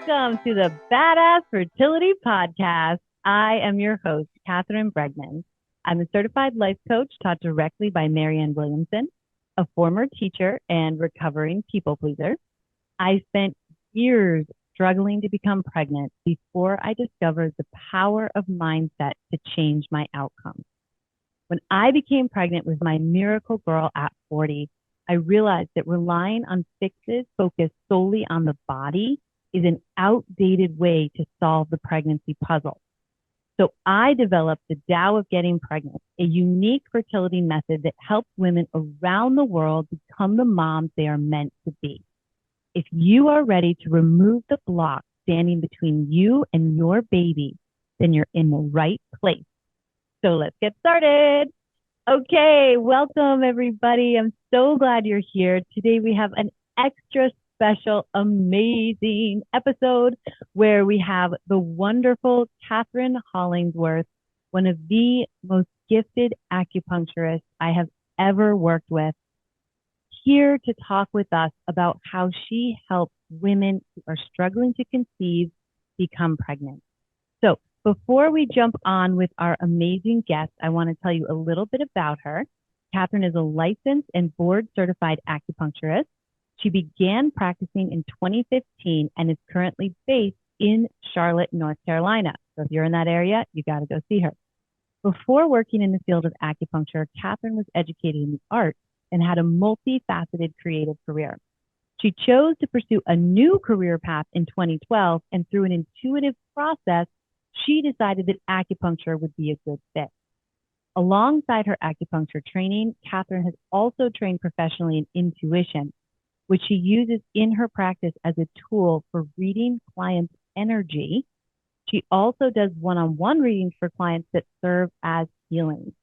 Welcome to the Badass Fertility Podcast. I am your host, Catherine Bregman. I'm a certified life coach taught directly by Marianne Williamson, a former teacher and recovering people pleaser. I spent years struggling to become pregnant before I discovered the power of mindset to change my outcome. When I became pregnant with my miracle girl at 40, I realized that relying on fixes focused solely on the body is an outdated way to solve the pregnancy puzzle. So I developed the Tao of Getting Pregnant, a unique fertility method that helps women around the world become the moms they are meant to be. If you are ready to remove the block standing between you and your baby, then you're in the right place. So let's get started. Okay, welcome everybody. I'm so glad you're here. Today we have an extra special, amazing episode where we have the wonderful Catherine Hollingsworth, one of the most gifted acupuncturists I have ever worked with, here to talk with us about how she helps women who are struggling to conceive become pregnant. So before we jump on with our amazing guest, I want to tell you a little bit about her. Catherine is a licensed and board certified acupuncturist. She began practicing in 2015 and is currently based in Charlotte, North Carolina. So if you're in that area, you got to go see her. Before working in the field of acupuncture, Catherine was educated in the arts and had a multifaceted creative career. She chose to pursue a new career path in 2012, and through an intuitive process, she decided that acupuncture would be a good fit. Alongside her acupuncture training, Catherine has also trained professionally in intuition, which she uses in her practice as a tool for reading clients' energy. She also does one-on-one readings for clients that serve as healing.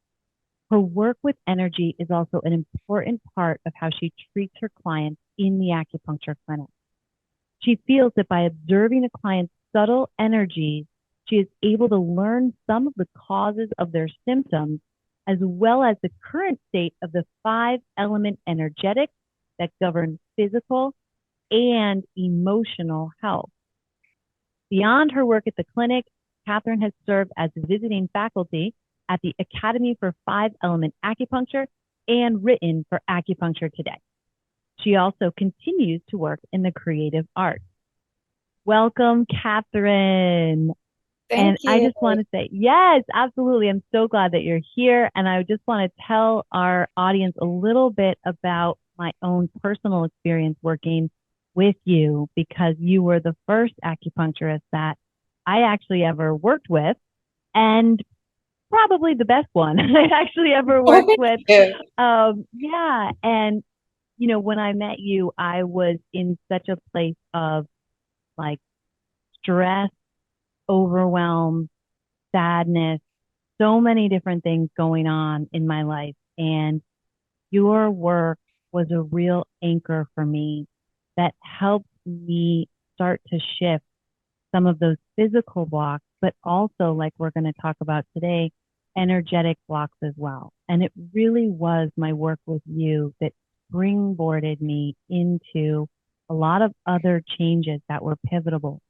Her work with energy is also an important part of how she treats her clients in the acupuncture clinic. She feels that by observing a client's subtle energies, she is able to learn some of the causes of their symptoms, as well as the current state of the 5-element energetics that govern physical and emotional health. Beyond her work at the clinic, Catherine has served as visiting faculty at the Academy for 5-Element Acupuncture and written for Acupuncture Today. She also continues to work in the creative arts. Welcome, Catherine. Thank I you. just want to say, yes, absolutely. I'm so glad that you're here. And I just want to tell our audience a little bit about my own personal experience working with you, because you were the first acupuncturist that I actually ever worked with, and probably the best one I actually ever worked Thank with. you. Yeah. And, when I met you, I was in such a place of like stress, overwhelm, sadness, so many different things going on in my life. And your work was a real anchor for me that helped me start to shift some of those physical blocks, but also, like we're going to talk about today, energetic blocks as well. And it really was my work with you that springboarded me into a lot of other changes that were pivotal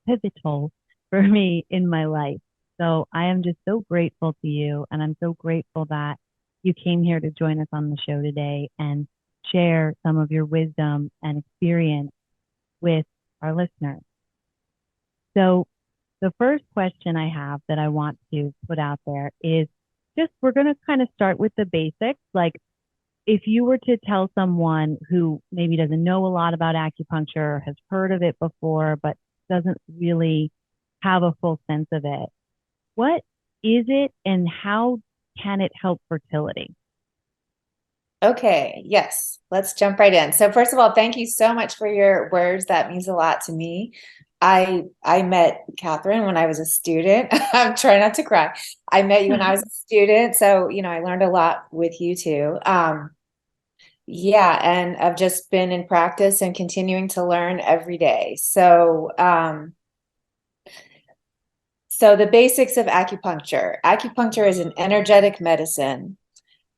for me in my life. So I am just so grateful to you. And I'm so grateful that you came here to join us on the show today and share some of your wisdom and experience with our listeners. So the first question I have that I want to put out there is just, we're going to kind of start with the basics. Like, if you were to tell someone who maybe doesn't know a lot about acupuncture, has heard of it before, but doesn't really have a full sense of it, what is it and how can it help fertility? Okay, yes, let's jump right in. So first of all, thank you so much for your words. That means a lot to me. I met Catherine when I was a student. I'm trying not to cry. I met you when I was a student, so I learned a lot with you too. Yeah, and I've just been in practice and continuing to learn every day. So the basics of acupuncture. Acupuncture is an energetic medicine.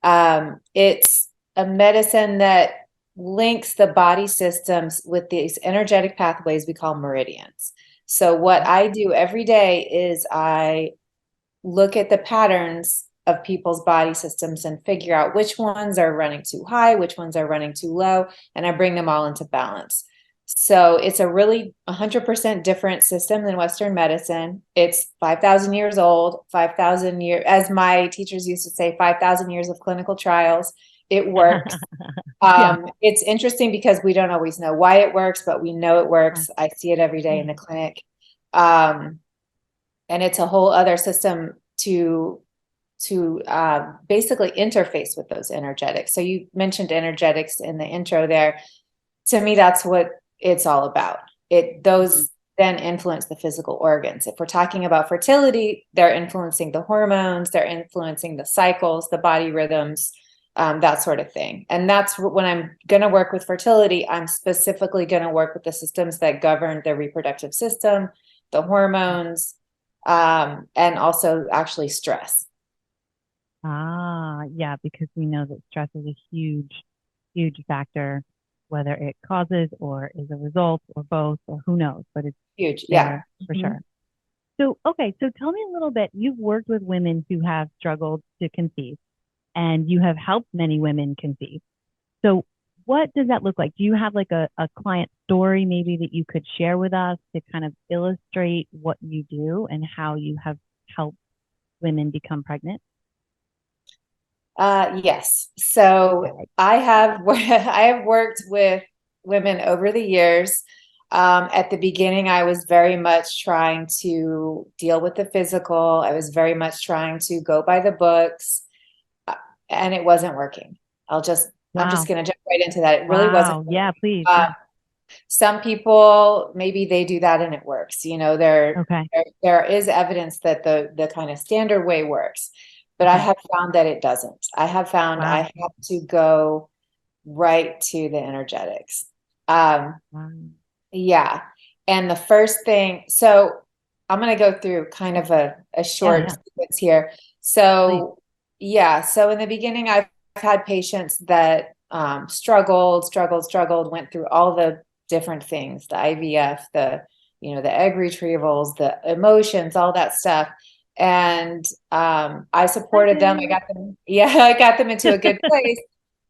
It's a medicine that links the body systems with these energetic pathways we call meridians. So what I do every day is I look at the patterns of people's body systems and figure out which ones are running too high, which ones are running too low, and I bring them all into balance. So it's a really 100% different system than Western medicine. It's 5,000 years old, 5,000 years, as my teachers used to say, 5,000 years of clinical trials. It works. Yeah. It's interesting because we don't always know why it works, but we know it works. I see it every day in the clinic. And it's a whole other system to basically interface with those energetics. So you mentioned energetics in the intro there. To me, that's what it's all about. Those then influence the physical organs. If we're talking about fertility, they're influencing the hormones, they're influencing the cycles, the body rhythms, that sort of thing. And that's when I'm going to work with fertility, I'm specifically going to work with the systems that govern the reproductive system, the hormones, and also actually stress. Yeah, because we know that stress is a huge, huge factor, whether it causes or is a result or both or who knows, but it's Huge. there Yeah. for sure. So, okay, so tell me a little bit. You've worked with women who have struggled to conceive, and you have helped many women conceive. So, what does that look like? Do you have like a client story maybe that you could share with us to kind of illustrate what you do and how you have helped women become pregnant? Yes. So I have I have worked with women over the years. At the beginning, I was very much trying to deal with the physical. I was very much trying to go by the books, and it wasn't working. I'm just Wow. going to jump right into that. It really wasn't Wow. working. Yeah, please. Uh, Yeah. some people, maybe they do that and it works. You know, Okay. there is evidence that the kind of standard way works, but I Okay. have found that it doesn't. I have found I Wow. have to go right to the energetics. Um, Wow. yeah. And the first thing, so I'm going to go through kind of a Yeah. short Yeah. sequence here. Please. So, yeah. So in the beginning, I've had patients that struggled, went through all the different things, the IVF, the egg retrievals, the emotions, all that stuff. And I supported them. I got them, yeah, I got them into a good place.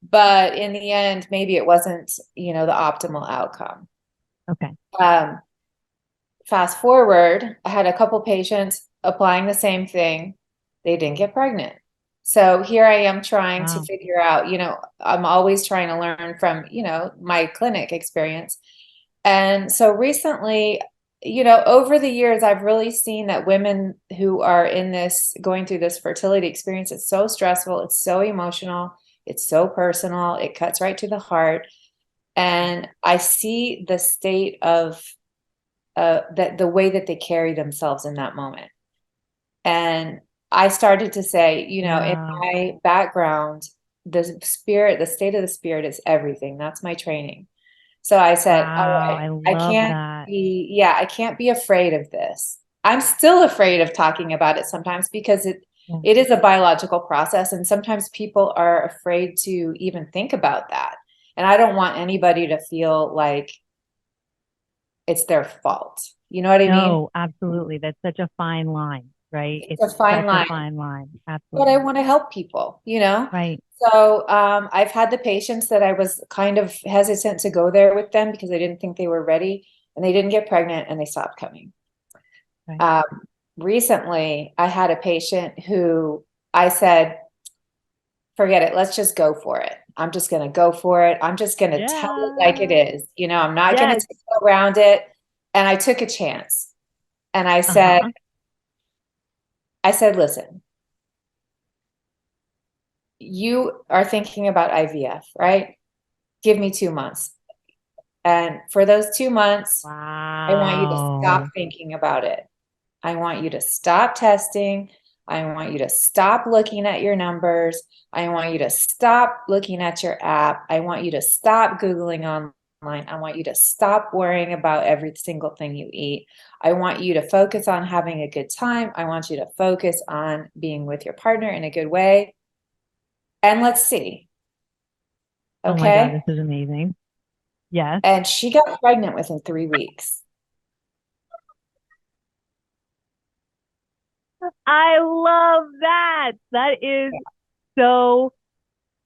But in the end, maybe it wasn't, the optimal outcome. Okay. Um, Fast forward, I had a couple patients applying the same thing. They didn't get pregnant. So here I am trying to Wow. figure out, I'm always trying to learn from, my clinic experience. And so recently, over the years, I've really seen that women who are going through this fertility experience, it's so stressful, it's so emotional, it's so personal, it cuts right to the heart. And I see the state of that the way that they carry themselves in that moment. And I started to say, in Yeah. my background, the state of the spirit is everything. That's my training. So I said, all Wow. right, I love that. I can't be afraid of this. I'm still afraid of talking about it sometimes because Yeah. it is a biological process. And sometimes people are afraid to even think about that. And I don't want anybody to feel like it's their fault. You know what I mean? No, absolutely. That's such a fine line, right? It's It's a fine such a line, fine line. but I Absolutely. want to help people. Right. So I've had the patients that I was kind of hesitant to go there with them because I didn't think they were ready and they didn't get pregnant and they stopped coming. Right. Um, Recently, I had a patient who I said, forget it, let's just go for it. I'm just going to go for it. I'm just going to tell it like it Yeah. is. I'm not going to Yes. tiptoe around it. And I took a chance and Uh-huh. I said, listen, you are thinking about IVF, right? Give me 2 months. And for those 2 months, I want you to stop Wow. thinking about it. I want you to stop testing. I want you to stop looking at your numbers. I want you to stop looking at your app. I want you to stop Googling online. I want you to stop worrying about every single thing you eat. I want you to focus on having a good time. I want you to focus on being with your partner in a good way. And let's see. Oh my God, Okay. this is amazing. Yes. And she got pregnant within 3 weeks. I love that. That is so,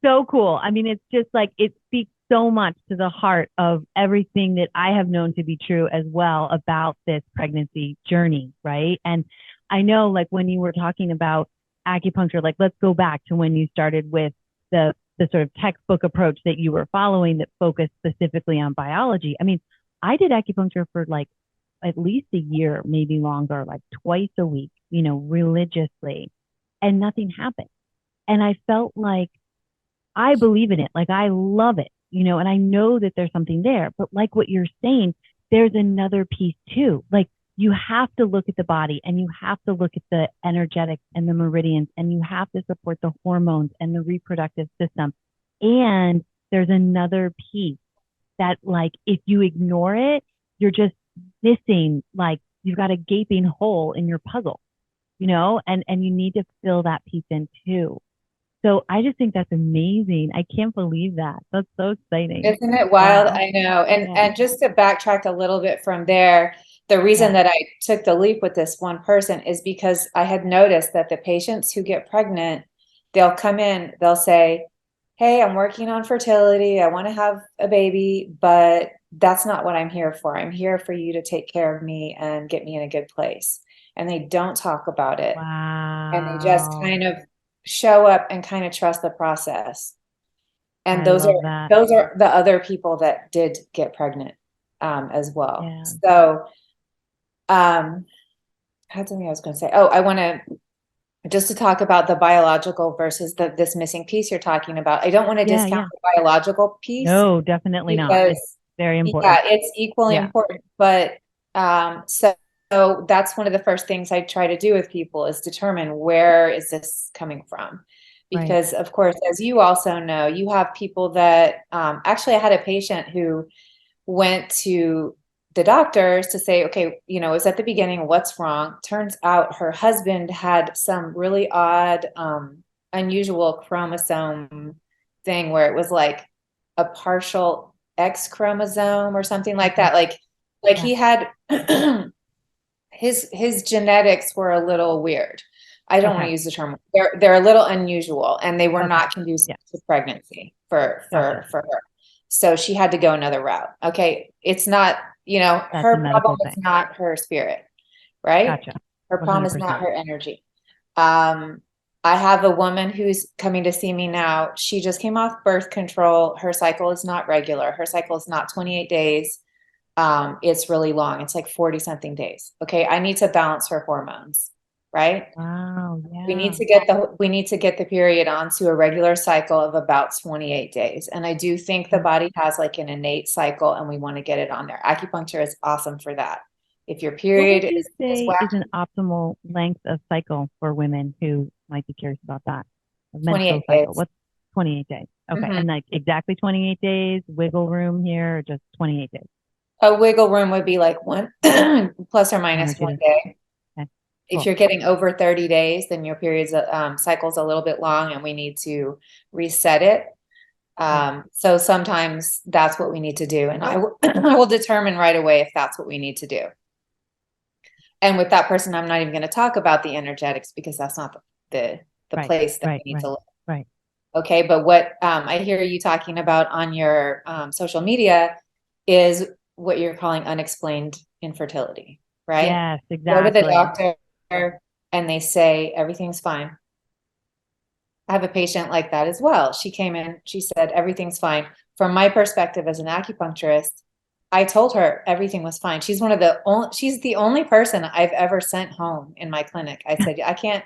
so cool. I mean, it's just like it speaks so much to the heart of everything that I have known to be true as well about this pregnancy journey, right? And I know, like, when you were talking about acupuncture, like, let's go back to when you started with the sort of textbook approach that you were following that focused specifically on biology. I mean, I did acupuncture for like at least a year, maybe longer, like twice a week, religiously, and nothing happened. And I felt like I believe in it. Like I love it, and I know that there's something there. But like what you're saying, there's another piece too. Like you have to look at the body and you have to look at the energetics and the meridians and you have to support the hormones and the reproductive system. And there's another piece that, like, if you ignore it, you're just missing, like, you've got a gaping hole in your puzzle, and you need to fill that piece in too. So I just think that's amazing. I can't believe that. That's so exciting. Isn't it wild? Wow. I know. And Yeah. and just to backtrack a little bit from there, the reason Yeah. that I took the leap with this one person is because I had noticed that the patients who get pregnant, they'll come in, they'll say, "Hey, I'm working on fertility. I want to have a baby, but that's not what I'm here for. I'm here for you to take care of me and get me in a good place." And they don't talk about it. And they just Wow. kind of show up and kind of trust the process. And I those are love that. those are the other people that did get pregnant as well. Yeah. So I had something I was going to say. Oh, I want to just to talk about the biological versus this missing piece you're talking about. I don't want to Yeah. discount Yeah. the biological piece No, definitely not. It's because very yeah, important. it's equally Yeah. important. But so that's one of the first things I try to do with people is determine where is this coming from. Right. Because of course, as you also know, you have people that actually I had a patient who went to the doctors to say, okay, it's at the beginning, what's wrong? Turns out her husband had some really odd, unusual chromosome thing where it was like a partial X chromosome or something like Okay. that. Like Yeah. he had his genetics were a little weird. I don't want to Okay. use the term. They're a little unusual, and they were Okay. not conducive Yeah. to pregnancy for Gotcha. her. So she had to go another route. Okay, it's not, That's a her problem medical is thing. not her spirit, right? Gotcha. Her problem is not 100%. her energy. Um, I have a woman who's coming to see me now. She just came off birth control. Her cycle is not regular. Her cycle is not 28 days. It's really long. It's like 40 something days. Okay. I need to balance her hormones, right? Wow. We need Yeah. to get the period onto a regular cycle of about 28 days. And I do think the Yeah. body has like an innate cycle and we want to get it on there. Acupuncture is awesome for that. If your What period would you is say is whack, an optimal length of cycle for women who might be curious about that? A 28 menstrual cycle. days. What's 28 days? Okay. Mhm. And like exactly 28 days, wiggle room here, or just 28 days? A wiggle room would be like one plus or One or minus two one days. day. Okay. If Cool. you're getting over 30 days, then your period's cycle's a little bit long and we need to reset it. Okay. So sometimes that's what we need to do. And I will determine right away if that's what we need to do. And with that person, I'm not even going to talk about the energetics because that's not the Right. place that Right. we need Right. to look. Right. Okay. But what I hear you talking about on your social media is what you're calling unexplained infertility, right? Yes, Go to the exactly. doctor and they say everything's fine. I have a patient like that as well. She came in, she said, everything's fine. From my perspective as an acupuncturist, I told her everything was fine. She's the only person I've ever sent home in my clinic. I said, I can't,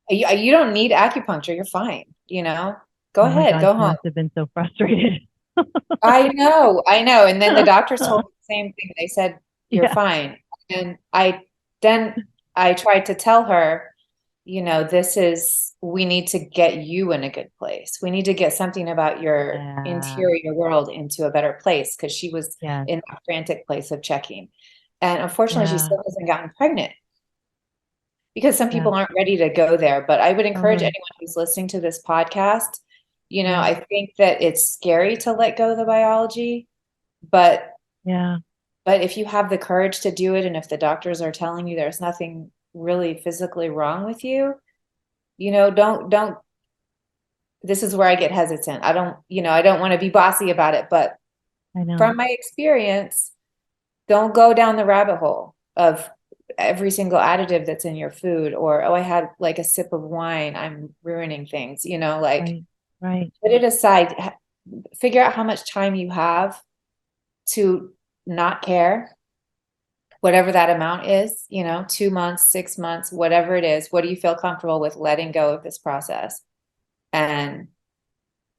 you don't need acupuncture. You're fine. Go Oh my ahead, God, go she home. must have been so frustrated. I know, I know. And then the doctors told me the same thing. They said, you're Yeah. fine. And then I tried to tell her, we need to get you in a good place. We need to get something about your Yeah. interior world into a better place because she was Yeah. in that frantic place of checking. And unfortunately, she Yeah. still hasn't gotten pregnant because some Yeah. people aren't ready to go there. But I would encourage Totally. anyone who's listening to this podcast, Yeah. I think that it's scary to let go of the biology, but Yeah. but if you have the courage to do it, and if the doctors are telling you there's nothing really physically wrong with you, don't, this is where I get hesitant. I don't want to be bossy about it, but I know. from my experience, don't go down the rabbit hole of every single additive that's in your food, or, oh, I had like a sip of wine, I'm ruining things, like Right. Right. put it aside, figure out how much time you have to not care, whatever that amount is, 2 months, 6 months, whatever it is. What do you feel comfortable with letting go of this process? And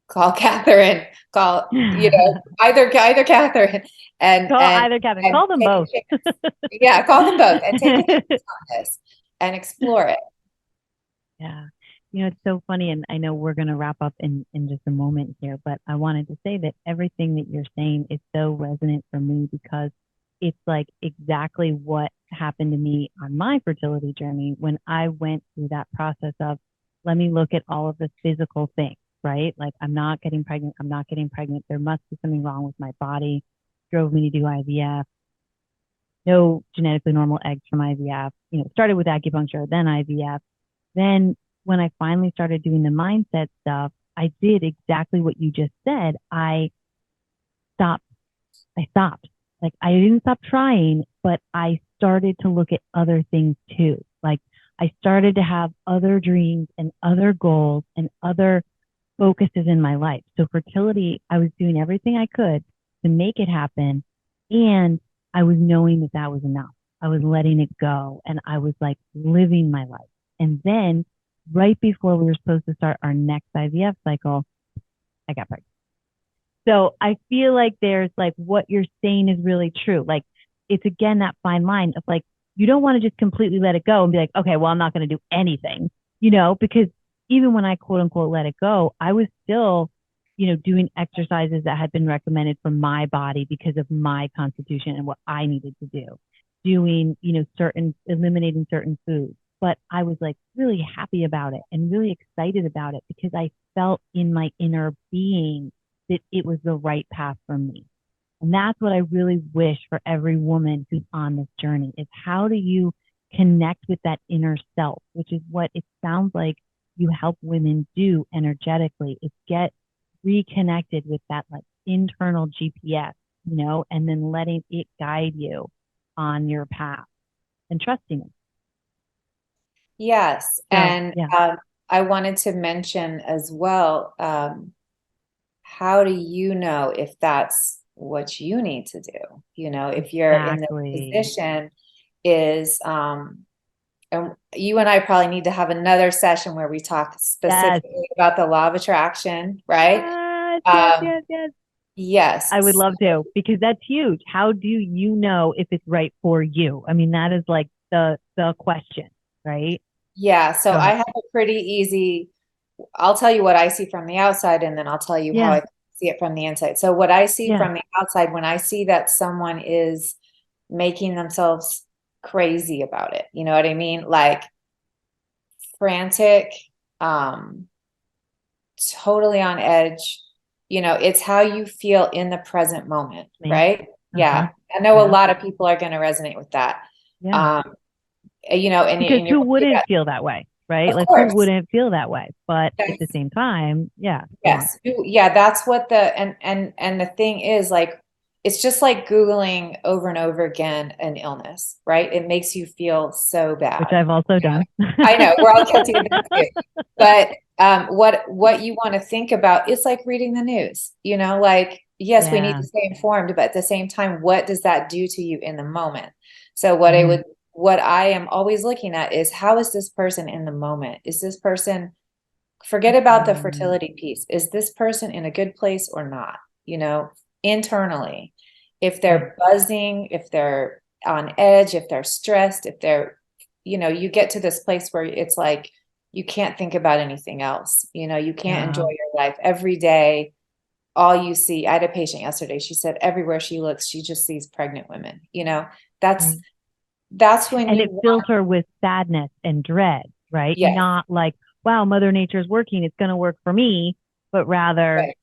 call Catherine, call, either Catherine and, Call and, either Kevin. and Call them take both. a chance. Yeah, call them both and take a chance on this and explore it. Yeah. It's so funny. And I know we're going to wrap up in just a moment here, but I wanted to say that everything that you're saying is so resonant for me because it's like exactly what happened to me on my fertility journey when I went through that process of, let me look at all of the physical things, right? Like, I'm not getting pregnant. I'm not getting pregnant. There must be something wrong with my body. Drove me to do IVF. No genetically normal eggs from IVF. Started with acupuncture, then IVF. Then when I finally started doing the mindset stuff, I did exactly what you just said. Stopped. I stopped. Like, I didn't stop trying, but I started to look at other things too. Like, I started to have other dreams and other goals and other focuses in my life. So fertility, I was doing everything I could to make it happen. And I was knowing that that was enough. I was letting it go and I was like living my life. And then right before we were supposed to start our next IVF cycle, I got pregnant. So I feel like there's like what you're saying is really true. Like, it's again that fine line of like, you don't want to just completely let it go and be like, okay, well, I'm not going to do anything, because even when I quote unquote let it go, I was still, doing exercises that had been recommended for my body because of my constitution and what I needed to do, doing, eliminating certain foods. But I was like really happy about it and really excited about it because I felt in my inner being that it was the right path for me. And that's what I really wish for every woman who's on this journey is how do you connect with that inner self, which is what it sounds like you help women do energetically, is get reconnected with that like internal GPS, and then letting it guide you on your path and trusting it. Yes. So, And yeah, I wanted to mention as well, how do you know if that's what you need to do? If you're in the exactly. position is, and you and I probably need to have another session where we talk Yes. specifically about the law of attraction, right? Yes, yes, Um, yes, yes. I would yes. love to because that's huge. How do you know if it's right for you? I mean, that is like the question, right? Yeah. So Go I ahead. have a pretty easy, I'll tell you what I see from the outside, and then I'll tell you how Yeah, I see it from the inside. So what I see yeah, from the outside, when I see that someone is making themselves crazy about it, you know what I mean? Like frantic, um, totally on edge. It's how you feel in the present moment, me. right? Uh-huh. Yeah. I know a Yeah, lot of people are going to resonate with that. yeah. Um, Because and you're who right wouldn't about, feel that way, right? of Like who course. wouldn't feel that way? But at the Yes. same time, yeah, go on. Yes. Yeah, that's what and the thing is, like, it's just like Googling over and over again an illness, right? It makes you feel so Which bad. I've also done. I know we're all guilty of that too. But what you want to think about is like reading the news, like, yes, we need Yeah. to stay informed, but at the same time, what does that do to you in the moment? So Mhm. what I am always looking at is, how is this person in the moment? Is this person, forget about the Mm, fertility piece. Is this person in a good place or not? Internally, if right. they're buzzing, if they're on edge, if they're stressed, if they're, you get to this place where it's like, you can't think about anything else. You can't enjoy Wow. your life every day. All you see, I had a patient yesterday. She said everywhere she looks, she just sees pregnant women. That's, Right. that's when And you it want, fills her with sadness and dread, right? yes, Not like, wow, Mother Nature's working, it's going to work for me, but rather, right.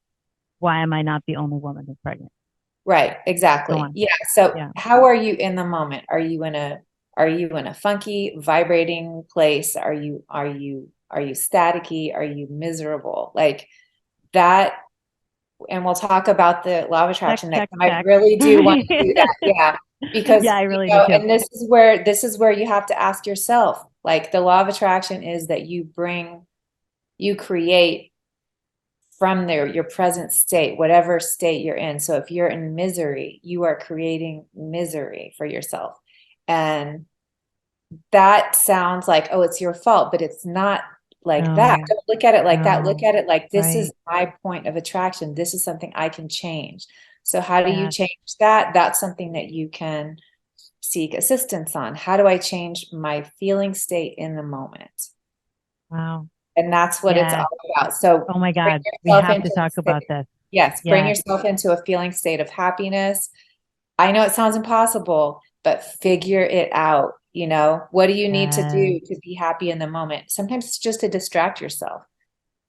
why am I not the only woman who's pregnant? Right, Go exactly. on. Yeah. So Yeah. how are you in the moment? Are you in a Are you in a funky, vibrating place? Are you staticky? Are you miserable? Like that. And we'll talk about the law of attraction next time. I really do want to do that. Yeah. Because, yeah, I really do too. and this is where you have to ask yourself, like the law of attraction is that you create from your present state, whatever state you're in. So if you're in misery, you are creating misery for yourself. And that sounds like, oh, it's your fault, but it's not like that. Don't look at it like that. Look at it like this is my point of attraction. This is something I can change. So how do you change that? That's something that you can seek assistance on. How do I change my feeling state in the moment? Wow. And that's what it's all about. So, oh my God, we have to talk about this. Yes, bring yourself into a feeling state of happiness. I know it sounds impossible, but figure it out. You know, what do you need to do to be happy in the moment? Sometimes it's just to distract yourself.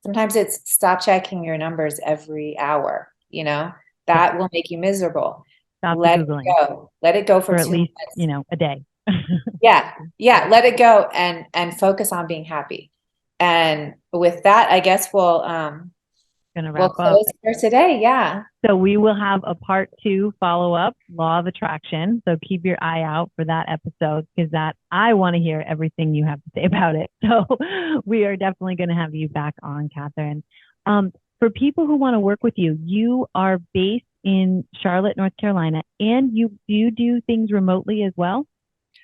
Sometimes it's stop checking your numbers every hour. You know, that will make you miserable. Let it go. Let it go for at 2 least, minutes. A day. Yeah. Let it go and focus on being happy. And with that, I guess we'll close for today. Yeah. So we will have a part 2 follow-up, law of attraction. So keep your eye out for that episode because I want to hear everything you have to say about it. So we are definitely going to have you back on, Catherine. For people who want to work with you, you are based in Charlotte, North Carolina, and you do things remotely as well?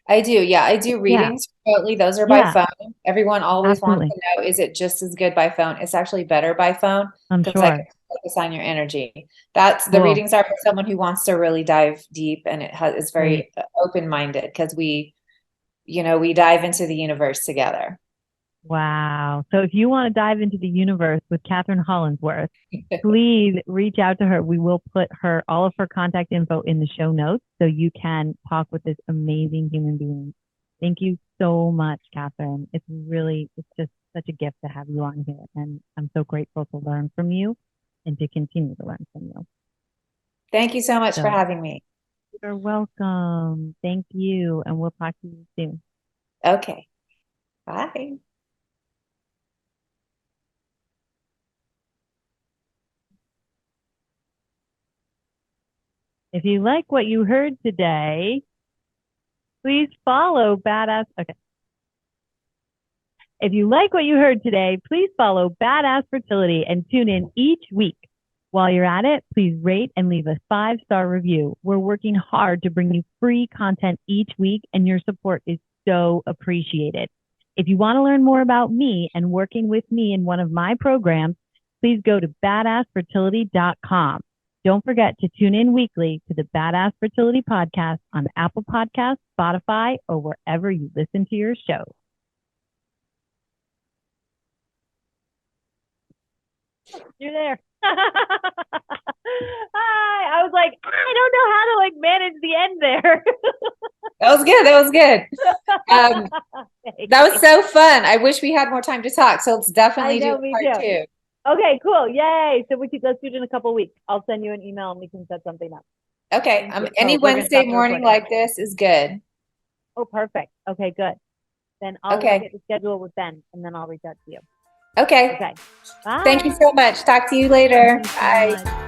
I do. Yeah. I do readings remotely. Those are by phone. Everyone always wants to know, is it just as good by phone? It's actually better by phone. I'm sure. I can focus on your energy. The readings are for someone who wants to really dive deep, and it's very open-minded because we dive into the universe together. Wow. So if you want to dive into the universe with Catherine Hollingsworth, please reach out to her. We will put all of her contact info in the show notes so you can talk with this amazing human being. Thank you so much, Catherine. It's just such a gift to have you on here. And I'm so grateful to learn from you and to continue to learn from you. Thank you so much for having me. You're welcome. Thank you. And we'll talk to you soon. Okay. Bye. If you like what you heard today, please follow Badass. Okay. If you like what you heard today, please follow Badass Fertility and tune in each week. While you're at it, please rate and leave a 5-star review. We're working hard to bring you free content each week, and your support is so appreciated. If you want to learn more about me and working with me in one of my programs, please go to badassfertility.com. Don't forget to tune in weekly to the Badass Fertility Podcast on Apple Podcasts, Spotify, or wherever you listen to your show. You're there. Hi. I was like, I don't know how to manage the end there. That was good. That was good. That was so fun. I wish we had more time to talk. So let's definitely do part 2. Okay, cool. Yay. So let's do it in a couple of weeks. I'll send you an email and we can set something up. Okay. Any Wednesday morning like this is good. Oh, perfect. Okay, good. Then I'll get the schedule with Ben and then I'll reach out to you. Okay. Okay. Bye. Thank you so much. Talk to you later. Bye.